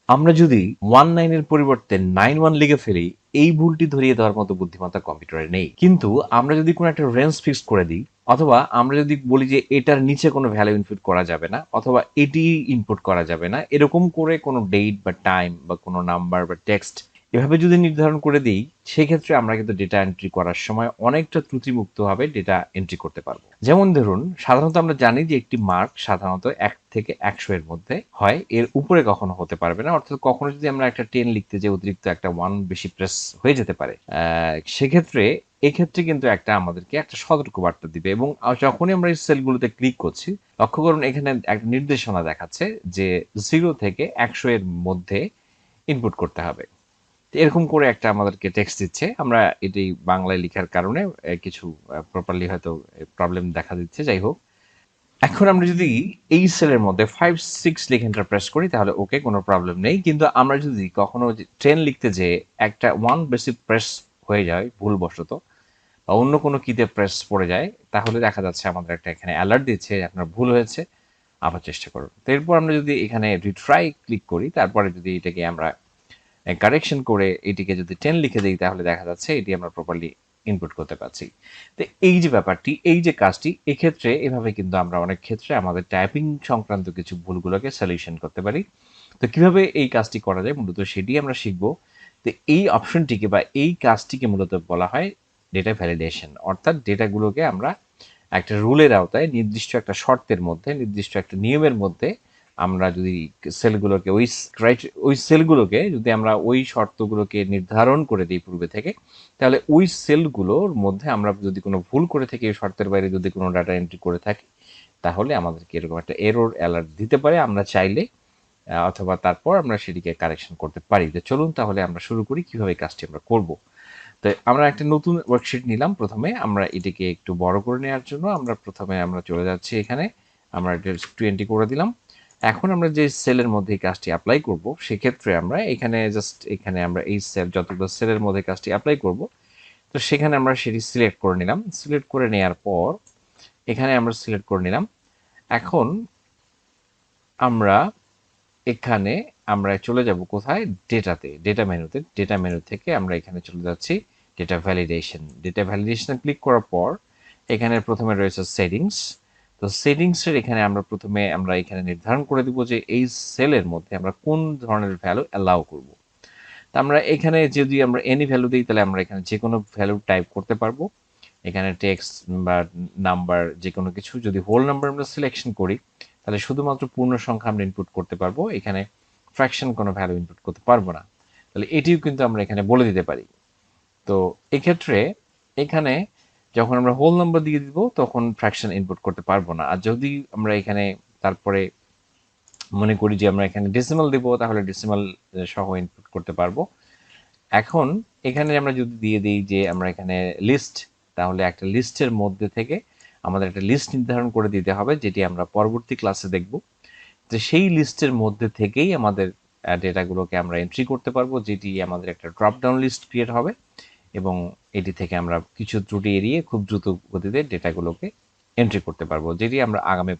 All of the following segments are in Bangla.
আমরা যদি 19 এর পরিবর্তে 91 লিখে ফেলি, এই ভুলটি ধরিয়ে দেওয়ার মতো বুদ্ধিমত্তা কম্পিউটারে নেই। কিন্তু আমরা যদি কোনো একটা রেঞ্জ ফিক্স করে দিই, অথবা আমরা যদি বলি যে এটার নিচে কোনো ভ্যালু ইনপুট করা যাবে না, অথবা এটি ইনপুট করা যাবে না, এরকম করে কোনো ডেট বা টাইম বা কোনো নাম্বার বা টেক্সট এভাবে যদি নির্ধারণ করে দিই, সেক্ষেত্রে আমরা কিন্তু ডেটা এন্ট্রি করার সময় অনেকটা ত্রুটিমুক্তভাবে ডেটা এন্ট্রি করতে পারবো। যেমন ধরুন, সাধারণত আমরা জানি যে একটি মার্ক সাধারণত 1 থেকে 100 এর মধ্যে হয়, এর উপরে কখনো হতে পারবে না। অর্থাৎ কখনো যদি আমরা একটা 10 লিখতে যে অতিরিক্ত একটা 1 বেশি প্রেস হয়ে যেতে পারে, সেক্ষেত্রে এক্ষেত্রে কিন্তু একটা আমাদেরকে একটা সতর্কবার্তা দিবে। এবং যখনই আমরা এই সেলগুলোতে ক্লিক করছি, লক্ষ্য করুন এখানে একটা নির্দেশনা দেখাচ্ছে যে 0 থেকে 100 এর মধ্যে ইনপুট করতে হবে। এরকম করে একটা আমাদেরকে টেক্সট দিচ্ছে। আমরা এটি বাংলায় লেখার কারণে কিছু প্রপারলি হয়তো প্রবলেম দেখা দিচ্ছে। যাই হোক, এখন আমরা যদি এই সেলের মধ্যে 5-6 লিখে এন্টার প্রেস করি, তাহলে ওকে, কোনো প্রবলেম নেই। কিন্তু আমরা যদি কখনো 10 লিখতে যেয়ে একটা 1 বেশি প্রেস হয়ে যায় ভুলবশত, বা অন্য কোনো কিতে প্রেস পড়ে যায়, তাহলে দেখা যাচ্ছে আমাদের একটা এখানে অ্যালার্ট দিচ্ছে আপনার ভুল হয়েছে, আবার চেষ্টা করুন। তো এরপর আমরা যদি এখানে রিট্রাই ক্লিক করি, তারপরে যদি এটাকে আমরা কারেকশন করে এটিকে যদি 10 লিখে দিই, তাহলে দেখা যাচ্ছে এটি আমরা প্রপারলি ইনপুট করতে পারছি। তো এই যে ব্যাপারটি, এই যে কাজটি, এক্ষেত্রে এভাবে কিন্তু আমরা অনেক ক্ষেত্রে আমাদের টাইপিং সংক্রান্ত কিছু ভুলগুলোকে সলিউশন করতে পারি। তো কিভাবে এই কাজটি করা যায় মূলত সেটি আমরা শিখব। তো এই অপশনটিকে বা এই কাজটিকে মূলত বলা হয় ডেটা ভ্যালিডেশন। অর্থাৎ ডেটাগুলোকে আমরা একটা রুলের আওতায়, নির্দিষ্ট একটা শর্তের মধ্যে, নির্দিষ্ট একটা নিয়মের মধ্যে আমরা যদি সেলগুলোকে ওই সেলগুলোকে যদি আমরা ওই শর্তগুলোকে নির্ধারণ করে দিই পূর্বে থেকে, তাহলে ওই সেলগুলোর মধ্যে আমরা যদি কোনো ভুল করে থাকি, এই শর্তের বাইরে যদি কোনো ডাটা এন্ট্রি করে থাকি, তাহলে আমাদেরকে এরকম একটা এরর অ্যালার্ট দিতে পারে আমরা চাইলে, অথবা তারপর আমরা সেটিকে কারেকশন করতে পারি। তো চলুন তাহলে আমরা শুরু করি কিভাবে এই কাজটি আমরা করব। তো আমরা একটা নতুন ওয়ার্কশিট নিলাম। প্রথমে আমরা এটিকে একটু বড় করে নেওয়ার জন্য আমরা চলে যাচ্ছি এখানে। আমরা এটা 20 করে দিলাম। এখন আমরা যে সেলের মধ্যে এই কাজটি এপ্লাই করব, সেক্ষেত্রে আমরা এখানে এখানে আমরা এই সেল, যতগুলো সেলের মধ্যে কাজটি এপ্লাই করব, তো সেখানে আমরা সেটি সিলেক্ট করে নিলাম। সিলেক্ট করে নেওয়ার পর এখানে আমরা সিলেক্ট করে নিলাম। এখন আমরা এখানে আমরা চলে যাব কোথায়? ডেটাতে, ডেটা মেনুতে। ডেটা মেনু থেকে আমরা এখানে চলে যাচ্ছি ডেটা ভ্যালিডেশন। ডেটা ভ্যালিডেশনে ক্লিক করার পর এখানে প্রথমে রয়েছে সেটিংস। তো সেটিংসের এখানে আমরা এখানে নির্ধারণ করে দিব যে এই সেলের মধ্যে আমরা কোন ধরনের ভ্যালু অ্যালাউ করব। তো আমরা এখানে যদি আমরা এনি ভ্যালু দিই, তাহলে আমরা এখানে যে কোনো ভ্যালু টাইপ করতে পারবো। এখানে টেক্সট বা নাম্বার যে কোনো কিছু। যদি হোল নাম্বার আমরা সিলেকশন করি, তাহলে শুধুমাত্র পূর্ণ সংখ্যা আমরা ইনপুট করতে পারবো, এখানে ফ্র্যাকশন কোনো ভ্যালু ইনপুট করতে পারবো না। তাহলে এটিও কিন্তু আমরা এখানে বলে দিতে পারি। তো এক্ষেত্রে এখানে যখন আমরা হোল নাম্বার দিয়ে দিব, তখন ফ্র্যাকশন ইনপুট করতে পারবো না। আর যদি আমরা এখানে তারপরে মনে করি যে আমরা এখানে ডেসিমাল দেবো, তাহলে ডেসিমাল সহ ইনপুট করতে পারবো। এখন এখানে আমরা যদি দিয়ে দিই যে আমরা এখানে লিস্ট, তাহলে একটা লিস্টের মধ্যে থেকে আমাদের একটা লিস্ট নির্ধারণ করে দিতে হবে, যেটি আমরা পরবর্তী ক্লাসে দেখব। তো সেই লিস্টের মধ্যে থেকেই আমাদের ডেটাগুলোকে আমরা এন্ট্রি করতে পারবো, যেটি আমাদের একটা ড্রপ ডাউন লিস্ট ক্রিয়েট হবে, এবং এটি থেকে আমরা কিছু ত্রুটি এড়িয়ে খুব দ্রুত গতিতে ডেটাগুলোকে এন্ট্রি করতে পারবো, যেটি আমরা আগামী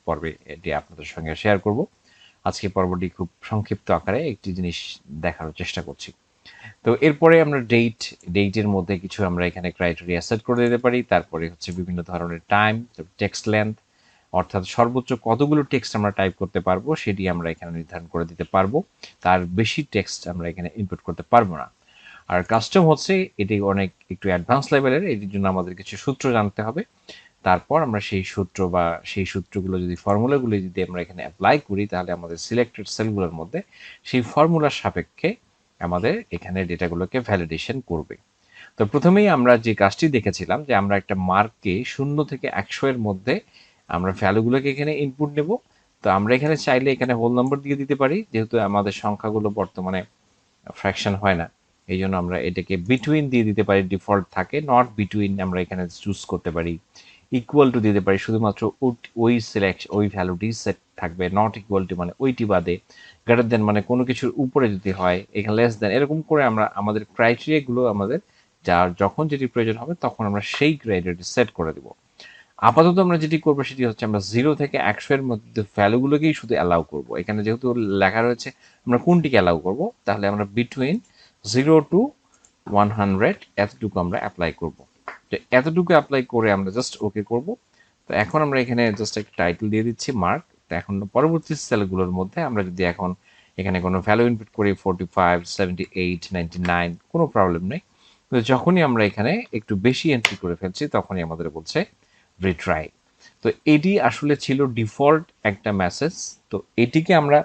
পর্বে এটি আপনাদের সঙ্গে শেয়ার করব। আজকে পর্বটি খুব সংক্ষিপ্ত আকারে একটি জিনিস দেখানোর চেষ্টা করছি। তো এরপরে আমরা ডেটের মধ্যে কিছু আমরা এখানে ক্রাইটেরিয়া সেট করে দিতে পারি। তারপরে হচ্ছে বিভিন্ন ধরনের টাইম, টেক্সট লেন্থ, অর্থাৎ সর্বোচ্চ কতগুলো টেক্সট আমরা টাইপ করতে পারবো সেটি আমরা এখানে নির্ধারণ করে দিতে পারবো। তার বেশি টেক্সট আমরা এখানে ইনপুট করতে পারবো না। আর কাস্টম হচ্ছে এটি অনেক একটু অ্যাডভান্স লেভেলের, এটির জন্য আমাদের কিছু সূত্র জানতে হবে। তারপর আমরা সেই সূত্র বা সেই সূত্রগুলো যদি ফর্মুলাগুলো যদি আমরা এখানে অ্যাপ্লাই করি, তাহলে আমাদের সিলেক্টেড সেলগুলোর মধ্যে সেই ফর্মুলার সাপেক্ষে আমাদের এখানে ডেটাগুলোকে ভ্যালিডেশন করবে। তো প্রথমেই আমরা যে কাজটি দেখেছিলাম যে আমরা একটা মার্ককে 0 থেকে 100 এর মধ্যে আমরা ভ্যালুগুলোকে এখানে ইনপুট নেব। তো আমরা এখানে চাইলে এখানে হোল নাম্বার দিয়ে দিতে পারি, যেহেতু আমাদের সংখ্যাগুলো বর্তমানে ফ্র্যাকশন হয় না, এই জন্য আমরা এটাকে বিটুইন দিয়ে দিতে পারি, ডিফল্ট থাকে। নট বিটুইন আমরা এখানে চুজ করতে পারি। ইকুয়াল টু দিতে পারি, শুধুমাত্র ওই ভ্যালুটি সেট থাকবে। নট ইকুয়াল টু মানে ওইটি বাদে। গ্রেটার দেন মানে কোনো কিছুর উপরে যদি হয়, এখানে লেস দেন, এরকম করে আমরা আমাদের ক্রাইটেরিয়াগুলো আমাদের যখন যেটি প্রয়োজন হবে তখন আমরা সেই ক্রাইটেরিয়াটি সেট করে দেব। আপাতত আমরা যেটি করবো সেটি হচ্ছে আমরা 0 থেকে 100 এর মধ্যে ভ্যালুগুলোকেই শুধু অ্যালাউ করব। এখানে যেহেতু লেখা রয়েছে আমরা কোনটিকে অ্যালাউ করব, তাহলে আমরা বিটুইন 0 টু 100 এতটুকু আমরা অ্যাপ্লাই করব। তো এতটুকু অ্যাপ্লাই করে আমরা জাস্ট ওকে করব। তো এখন আমরা এখানে জাস্ট একটা টাইটেল দিয়ে দিচ্ছি মার্ক। তো এখন পরবর্তী সেলগুলোর মধ্যে আমরা যদি এখন এখানে কোনো ভ্যালু ইনপুট করি 45, 78, 99, কোনো প্রবলেম নেই। তো যখনই আমরা এখানে একটু বেশি এন্ট্রি করে ফেলছি তখনই আমাদের বলছে রিট্রাই। তো এটি আসলে ছিল ডিফল্ট একটা মেসেজ। তো এটিকে আমরা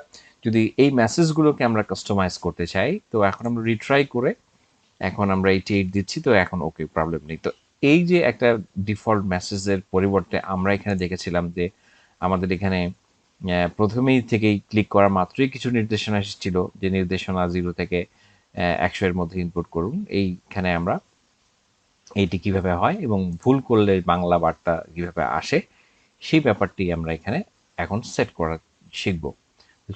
যদি এই মেসেজগুলোকে আমরা কাস্টমাইজ করতে চাই, তো এখন আমরা রিট্রাই করে এখন আমরা 88 দিচ্ছি, তো এখন ওকে, প্রবলেম নেই। তো এই যে একটা ডিফল্ট মেসেজের পরিবর্তে আমরা এখানে দেখেছিলাম যে আমাদের এখানে প্রথমেই থেকেই ক্লিক করা মাত্রই কিছু নির্দেশনা এসেছিল যে নির্দেশনা 0 থেকে 100 এর মধ্যে ইনপুট করুন। এইখানে আমরা এইটি কিভাবে হয় এবং ভুল করলে বাংলা বার্তা কিভাবে আসে সেই ব্যাপারটি আমরা এখানে এখন সেট করা শিখব।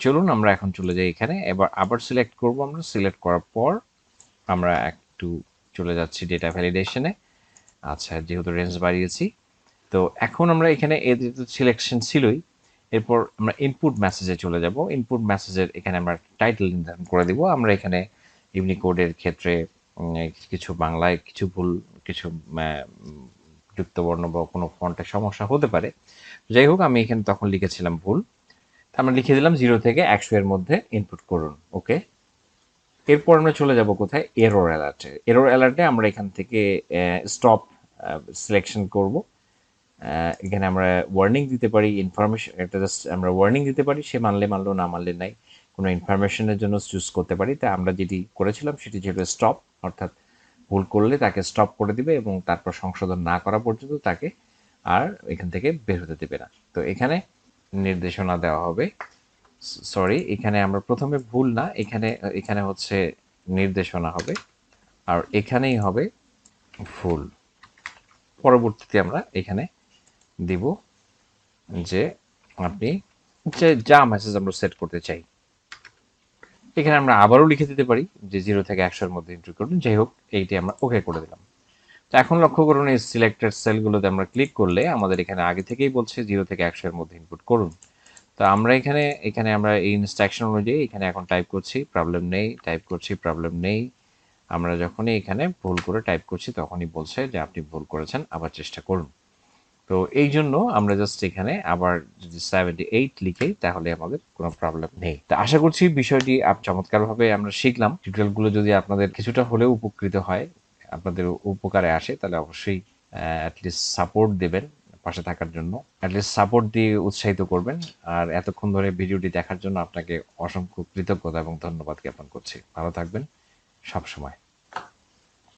চলুন আমরা এখন চলে যাই এখানে, এবার আবার সিলেক্ট করব। আমরা সিলেক্ট করার পর আমরা একটু চলে যাচ্ছি ডেটা ভ্যালিডেশনে। আচ্ছা, যেহেতু রেঞ্জ বাড়িয়েছি, তো এখন আমরা এখানে এদের সিলেকশন ছিলই, এরপর আমরা ইনপুট মেসেজে চলে যাব। ইনপুট মেসেজের এখানে আমরা টাইটেল নির্ধারণ করে দিব। আমরা এখানে ইউনিকোডের ক্ষেত্রে কিছু বাংলায় কিছু ভুল, কিছু যুক্তবর্ণ বা কোনো ফন্টের সমস্যা হতে পারে। যাই হোক, আমি এখানে তখন লিখেছিলাম ভুল, আমরা লিখে দিলাম 0 থেকে 100 এর মধ্যে ইনপুট করুন, ওকে। এরপর আমরা চলে যাব কোথায়, এরর অ্যালার্টে। এরর অ্যালার্টে আমরা এখান থেকে স্টপ সিলেকশন করব। এখানে আমরা ওয়ার্নিং দিতে পারি, ইনফরমেশন, একটা জাস্ট আমরা ওয়ার্নিং দিতে পারি, সে মানলে মানলো, না মানলে নাই। কোনো ইনফরমেশনের জন্য চুজ করতে পারি। তাই আমরা যেটি করেছিলাম সেটি ছিল স্টপ, অর্থাৎ ভুল করলে তাকে স্টপ করে দিবে এবং তারপর সংশোধন না করা পর্যন্ত তাকে আর এখান থেকে বের হতে দেবে না। তো এখানে নির্দেশনা দেওয়া হবে, সরি, এখানে আমরা প্রথমে ভুল না, এখানে এখানে হচ্ছে নির্দেশনা হবে, আর এখানেই হবে ভুল। পরবর্তীতে আমরা এখানে দিব যে আপনি যে যা মেসেজ আমরা সেট করতে চাই, এখানে আমরা আবারও লিখে দিতে পারি যে 0 থেকে 100 এর মধ্যে এন্ট্রি করুন। যাই হোক, এইটি আমরা ওকে করে দিলাম। তো এখন লক্ষ্য করুন এই সিলেক্টেড সেলগুলোতে আমরা ক্লিক করলে আমাদের এখানে আগে থেকেই বলছে 0 থেকে 100 এর মধ্যে ইনপুট করুন। তো আমরা এখানে এখানে আমরা এই ইনস্ট্রাকশন অনুযায়ী এখানে এখন টাইপ করছি প্রবলেম নেই, টাইপ করছি প্রবলেম নেই। আমরা যখনই এখানে ভুল করে টাইপ করছি তখনই বলছে যে আপনি ভুল করেছেন, আবার চেষ্টা করুন। তো এই জন্য আমরা জাস্ট এখানে আবার যদি 78 লিখি তাহলে আমাদের কোনো প্রবলেম নেই। তো আশা করছি বিষয়টি চমৎকারভাবে আমরা শিখলাম। টিউটোরিয়ালগুলো যদি আপনাদের কিছুটা হলেও উপকৃত হয়, আপনাদের উপকারে আসে, তাহলে অবশ্যই অ্যাটলিস্ট সাপোর্ট দেবেন পাশে থাকার জন্য, অ্যাটলিস্ট সাপোর্ট দিয়ে উৎসাহিত করবেন। আর এতক্ষণ ধরে ভিডিওটি দেখার জন্য আপনাকে অসংখ্য কৃতজ্ঞতা এবং ধন্যবাদ জ্ঞাপন করছি। ভালো থাকবেন সবসময়।